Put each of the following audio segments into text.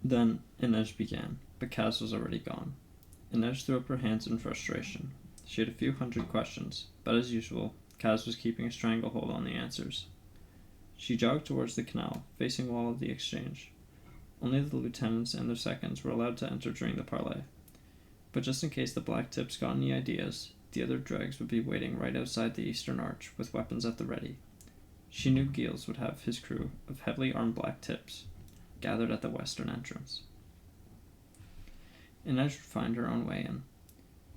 Then Inej began, but Kaz was already gone. Inej threw up her hands in frustration. She had a few hundred questions, but as usual, Kaz was keeping a stranglehold on the answers. She jogged towards the canal, facing the wall of the exchange. Only the lieutenants and their seconds were allowed to enter during the parley. But just in case the Black Tips got any ideas, the other dregs would be waiting right outside the eastern arch with weapons at the ready. She knew Giles would have his crew of heavily armed Black Tips gathered at the western entrance. Inej would find her own way in.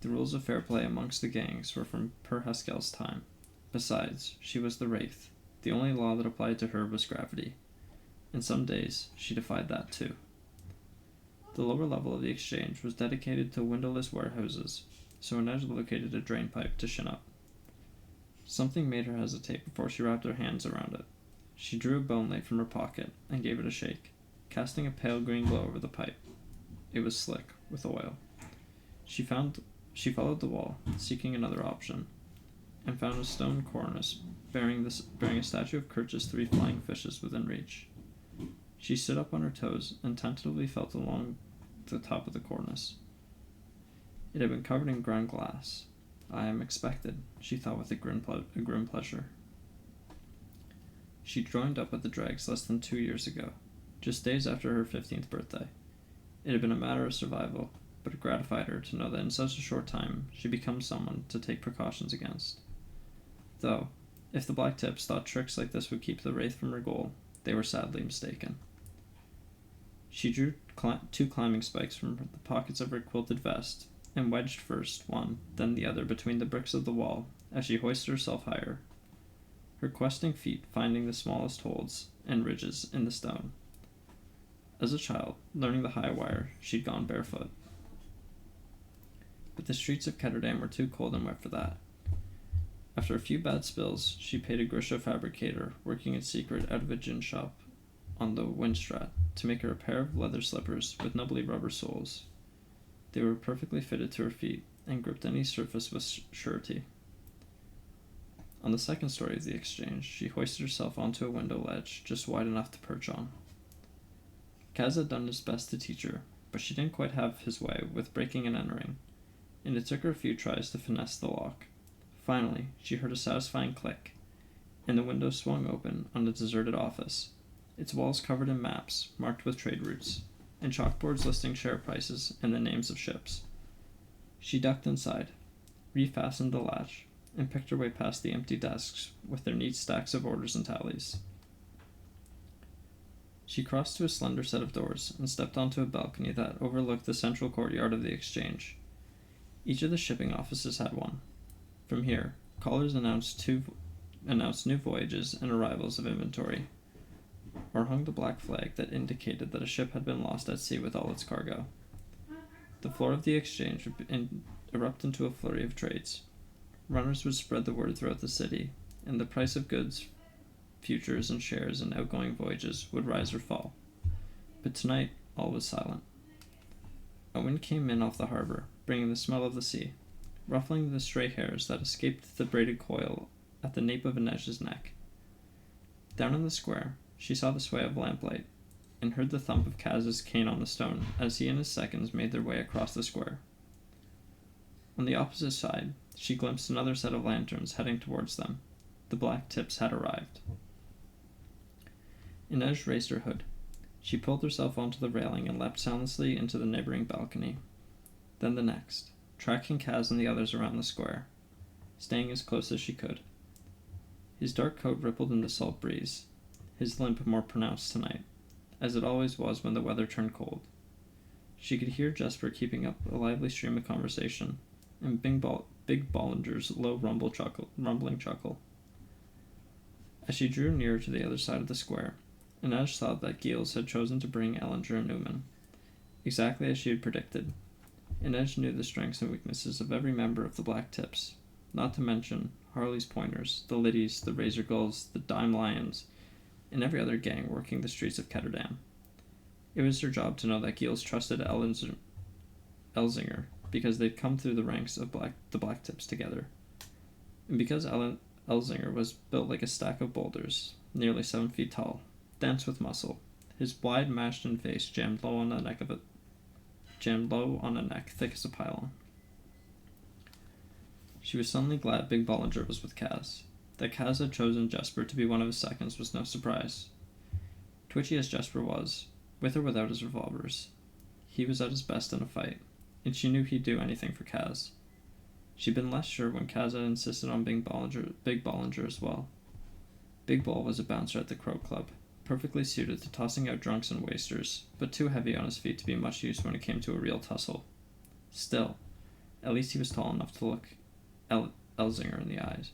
The rules of fair play amongst the gangs were from Per Haskell's time. Besides, she was the Wraith. The only law that applied to her was gravity. And some days she defied that too. The lower level of the exchange was dedicated to windowless warehouses, so Inej located a drain pipe to shin up. Something made her hesitate before she wrapped her hands around it. She drew a bone lathe from her pocket and gave it a shake, casting a pale green glow over the pipe. It was slick, with oil. She followed the wall, seeking another option, and found a stone cornice bearing a statue of Kirch's three flying fishes within reach. She stood up on her toes and tentatively felt along the top of the cornice. It had been covered in ground glass. I am expected, she thought with a grim pleasure. She joined up with the dregs less than 2 years ago, just days after her 15th birthday. It had been a matter of survival, but it gratified her to know that in such a short time she'd become someone to take precautions against. Though, if the Black Tips thought tricks like this would keep the Wraith from her goal, they were sadly mistaken. She drew 2 climbing spikes from the pockets of her quilted vest and wedged first one, then the other between the bricks of the wall as she hoisted herself higher, her questing feet finding the smallest holds and ridges in the stone. As a child, learning the high wire, she'd gone barefoot. But the streets of Ketterdam were too cold and wet for that. After a few bad spills, she paid a Grisha fabricator working in secret out of a gin shop on the Windstraat to make her a pair of leather slippers with nubbly rubber soles. They were perfectly fitted to her feet and gripped any surface with surety. On the second story of the exchange, she hoisted herself onto a window ledge just wide enough to perch on. Kaz had done his best to teach her, but she didn't quite have his way with breaking and entering, and it took her a few tries to finesse the lock. Finally, she heard a satisfying click, and the window swung open on the deserted office, its walls covered in maps marked with trade routes, and chalkboards listing share prices and the names of ships. She ducked inside, refastened the latch, and picked her way past the empty desks with their neat stacks of orders and tallies. She crossed to a slender set of doors and stepped onto a balcony that overlooked the central courtyard of the exchange. Each of the shipping offices had one. From here, callers announced new voyages and arrivals of inventory, or hung the black flag that indicated that a ship had been lost at sea with all its cargo. The floor of the exchange would erupt into a flurry of trades. Runners would spread the word throughout the city, and the price of goods, futures, and shares in outgoing voyages would rise or fall. But tonight, all was silent. A wind came in off the harbor, bringing the smell of the sea, ruffling the stray hairs that escaped the braided coil at the nape of Inej's neck. Down in the square, she saw the sway of lamplight, and heard the thump of Kaz's cane on the stone as he and his seconds made their way across the square. On the opposite side, she glimpsed another set of lanterns heading towards them. The Black Tips had arrived. Inej raised her hood. She pulled herself onto the railing and leapt soundlessly into the neighboring balcony. Then the next, tracking Kaz and the others around the square, staying as close as she could. His dark coat rippled in the salt breeze, his limp more pronounced tonight, as it always was when the weather turned cold. She could hear Jesper keeping up a lively stream of conversation, and Big Bollinger's low rumbling chuckle. As she drew nearer to the other side of the square, Inej saw that Giles had chosen to bring Ellinger and Newman, exactly as she had predicted. Inej knew the strengths and weaknesses of every member of the Black Tips, not to mention Harley's Pointers, the Liddies, the Razor Gulls, the Dime Lions, and every other gang working the streets of Ketterdam. It was her job to know that Giles trusted Elzinger, because they'd come through the ranks of the Black Tips together. And because Elzinger was built like a stack of boulders, nearly 7 feet tall, dense with muscle, His wide, mashed-in face jammed low on the neck thick as a pylon. She was suddenly glad Big Bollinger was with Kaz. That Kaz had chosen Jesper to be one of his seconds was no surprise. Twitchy as Jesper was, with or without his revolvers, he was at his best in a fight, and she knew he'd do anything for Kaz. She'd been less sure when Kaz had insisted on being Big Bollinger as well. Big Ball was a bouncer at the Crow Club, perfectly suited to tossing out drunks and wasters, but too heavy on his feet to be much use when it came to a real tussle. Still, at least he was tall enough to look Elzinger in the eyes.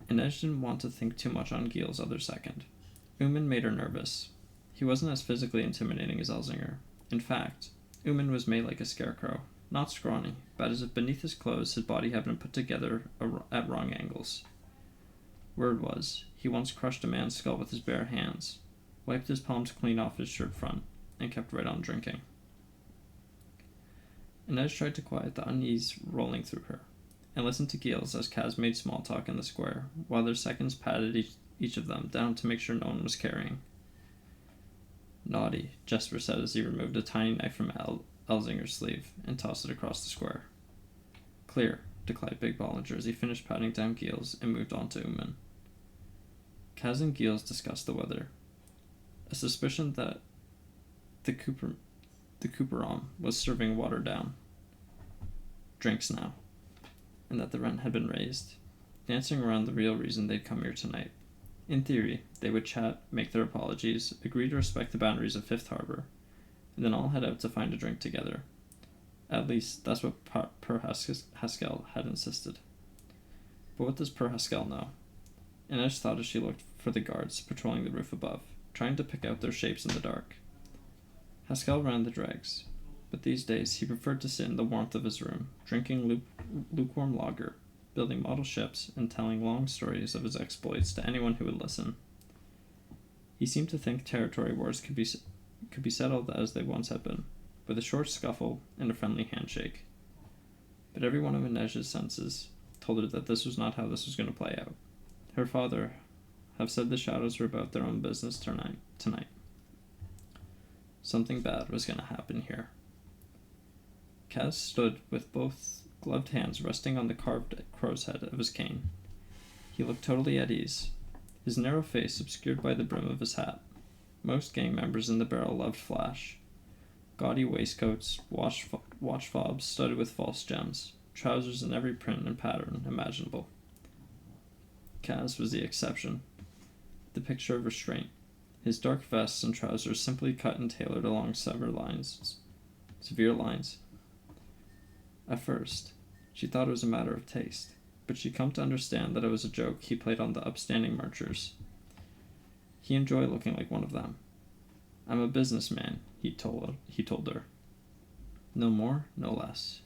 Inej didn't want to think too much on Giel's other second. Uman made her nervous. He wasn't as physically intimidating as Elzinger. In fact, Uman was made like a scarecrow, not scrawny, but as if beneath his clothes his body had been put together at wrong angles. Word was, he once crushed a man's skull with his bare hands, wiped his palms clean off his shirt front, and kept right on drinking. Inej tried to quiet the unease rolling through her, and listened to Giels as Kaz made small talk in the square, while their seconds patted each of them down to make sure no one was carrying. Naughty, Jesper said as he removed a tiny knife from Elzinger's sleeve and tossed it across the square. Clear, declared Big Bollinger as he finished patting down Giels and moved on to Uman. Kaz and Giels discussed the weather. A suspicion that the Cooperom was serving watered down drinks now, and that the rent had been raised, dancing around the real reason they'd come here tonight. In theory, they would chat, make their apologies, agree to respect the boundaries of Fifth Harbor, and then all head out to find a drink together. At least, that's what Per Haskell had insisted. But what does Per Haskell know? Inej thought as she looked for the guards patrolling the roof above, trying to pick out their shapes in the dark. Haskell ran the dregs, but these days he preferred to sit in the warmth of his room, drinking lukewarm lager, building model ships, and telling long stories of his exploits to anyone who would listen. He seemed to think territory wars could be settled as they once had been, with a short scuffle and a friendly handshake. But every one of Inej's senses told her that this was not how this was going to play out. Her father have said the shadows were about their own business tonight. Something bad was going to happen here. Kaz stood with both gloved hands resting on the carved crow's head of his cane. He looked totally at ease, his narrow face obscured by the brim of his hat. Most gang members in the barrel loved flash. Gaudy waistcoats, watch fobs studded with false gems, trousers in every print and pattern imaginable. Kaz was the exception, the picture of restraint. His dark vests and trousers simply cut and tailored along severe lines. At first, she thought it was a matter of taste, but she'd come to understand that it was a joke he played on the upstanding marchers. He enjoyed looking like one of them. I'm a businessman, he told her. No more, no less.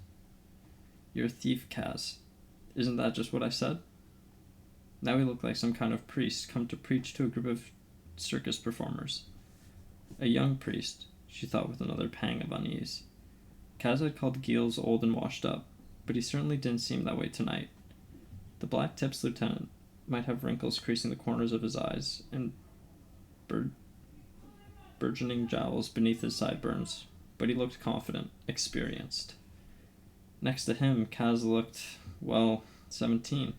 You're a thief, Kaz. Isn't that just what I said? Now he looked like some kind of priest come to preach to a group of circus performers. A young priest, she thought with another pang of unease. Kaz had called Giels old and washed up, but he certainly didn't seem that way tonight. The black tips lieutenant might have wrinkles creasing the corners of his eyes and burgeoning jowls beneath his sideburns, but he looked confident, experienced. Next to him, Kaz looked, 17.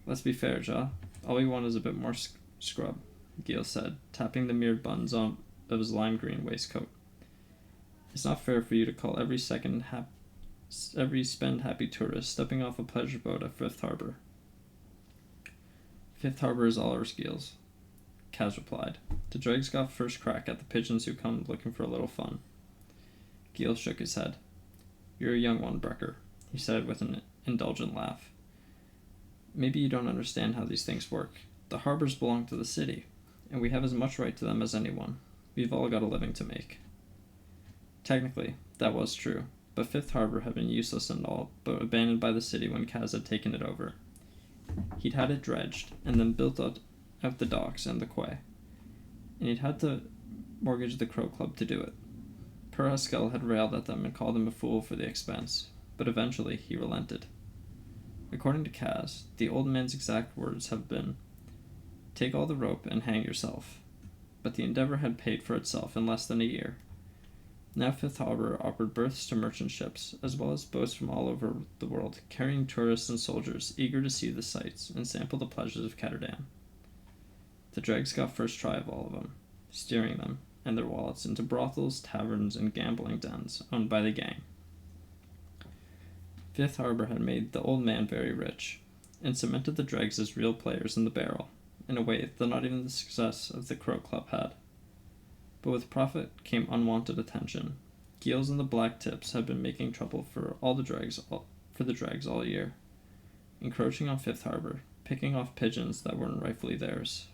Let's be fair, Ja. All we want is a bit more scrub, Giel said, tapping the mirrored buttons of his lime green waistcoat. It's not fair for you to call every spend happy tourist stepping off a pleasure boat at Fifth Harbor. Fifth Harbor is all ours, Giels, Kaz replied. The dregs got first crack at the pigeons who come looking for a little fun. Giel shook his head. You're a young one, Brecker, he said with an indulgent laugh. Maybe you don't understand how these things work. The harbors belong to the city, and we have as much right to them as anyone. We've all got a living to make. Technically, that was true, but Fifth Harbor had been useless and all but abandoned by the city when Kaz had taken it over. He'd had it dredged, and then built out the docks and the quay, and he'd had to mortgage the Crow Club to do it. Per Haskell had railed at them and called him a fool for the expense, but eventually he relented. According to Kaz, the old man's exact words have been, "Take all the rope and hang yourself," but the endeavor had paid for itself in less than a year. Now Fifth Harbor offered berths to merchant ships, as well as boats from all over the world, carrying tourists and soldiers eager to see the sights and sample the pleasures of Ketterdam. The dregs got first try of all of them, steering them and their wallets into brothels, taverns, and gambling dens owned by the gang. Fifth Harbor had made the old man very rich, and cemented the dregs as real players in the barrel, in a way that not even the success of the Crow Club had. But with profit came unwanted attention. Keels and the black tips had been making trouble for the dregs all year, encroaching on Fifth Harbor, picking off pigeons that weren't rightfully theirs.